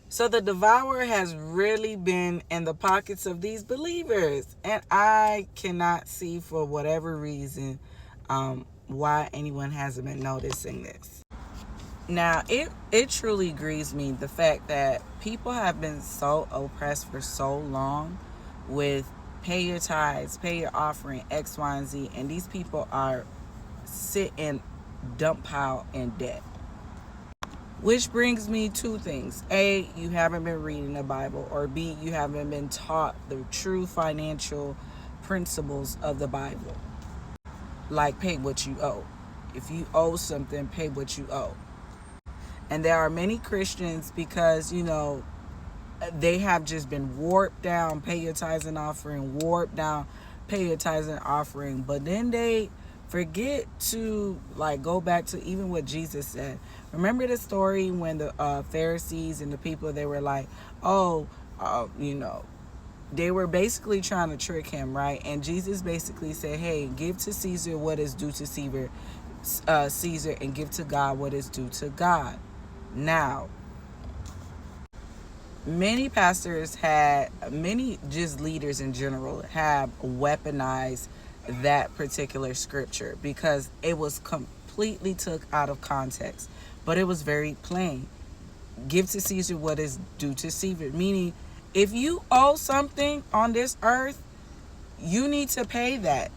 So the devourer has really been in the pockets of these believers. And I cannot see, for whatever reason, why anyone hasn't been noticing this. Now, it truly grieves me, the fact that people have been so oppressed for so long with pay your tithes, pay your offering, X, Y, and Z, and these people are sitting dump pile in debt. Which brings me two things. A, you haven't been reading the Bible, or B, you haven't been taught the true financial principles of the Bible. Like, pay what you owe. If you owe something, pay what you owe. And there are many Christians, because, they have just been warped down, pay your tithes and offering, warped down, pay your tithes and offering. But then they forget to, like, go back to even what Jesus said. Remember the story when the Pharisees and the people, they were like, oh, they were basically trying to trick him, right? And Jesus basically said, hey, give to Caesar what is due to Caesar, and give to God what is due to God. Now, many pastors many just leaders in general have weaponized that particular scripture, because it was completely took out of context. But it was very plain. Give to Caesar what is due to Caesar. Meaning, if you owe something on this earth, you need to pay that.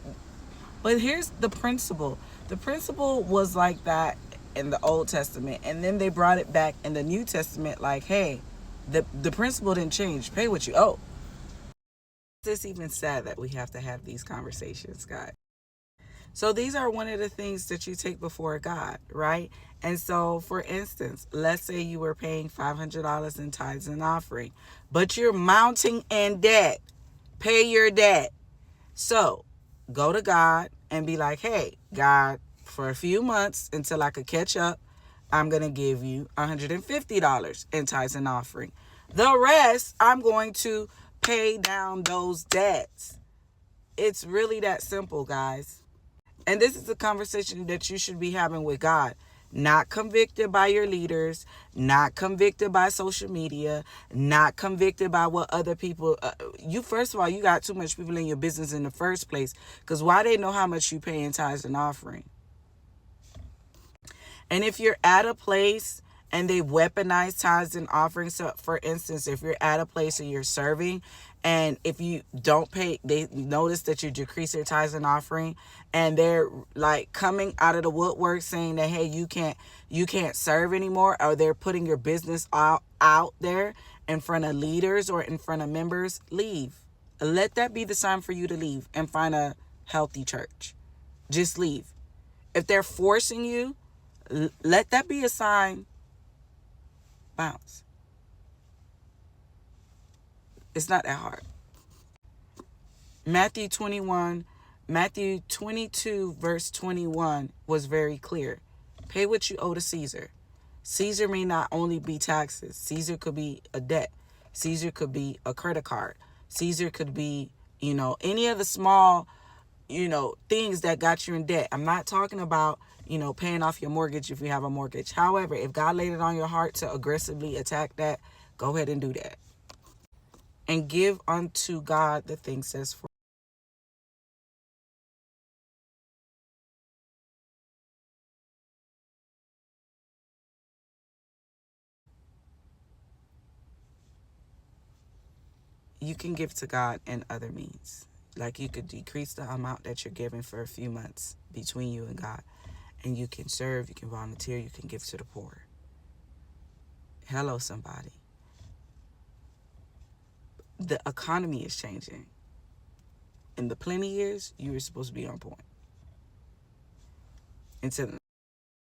But here's the principle. The principle was like that in the Old Testament, and then they brought it back in the New Testament, like, hey, the principle didn't change. Pay what you owe. It's even sad that we have to have these conversations, guys. So these are one of the things that you take before God, right? And so, for instance, let's say you were paying $500 in tithes and offering, but you're mounting in debt. Pay your debt. So go to God and be like, hey, God, for a few months until I could catch up, I'm going to give you $150 in tithes and offering. The rest, I'm going to pay down those debts. It's really that simple, guys. And this is a conversation that you should be having with God. Not convicted by your leaders, not convicted by social media, not convicted by what other people. You, first of all, you got too much people in your business in the first place. Because why they know how much you pay in tithes and offering? And if you're at a place and they weaponize tithes and offerings, so for instance, if you're at a place and you're serving, and if you don't pay, they notice that you decrease your tithes and offering, and they're like coming out of the woodwork saying that, hey, you can't serve anymore, or they're putting your business out there in front of leaders or in front of members, leave. Let that be the sign for you to leave and find a healthy church. Just leave. If they're forcing you, let that be a sign. Bounce. It's not that hard. Matthew 22 verse 21 was very clear. Pay what you owe to Caesar. Caesar may not only be taxes. Caesar could be a debt. Caesar could be a credit card. Caesar could be, any of the small, things that got you in debt. I'm not talking about, paying off your mortgage if you have a mortgage. However, if God laid it on your heart to aggressively attack that, go ahead and do that. And give unto God the things that's for. You can give to God in other means. Like, you could decrease the amount that you're giving for a few months between you and God. And you can serve, you can volunteer, you can give to the poor. Hello, somebody. The economy is changing. In the plenty years, you were supposed to be on point. Until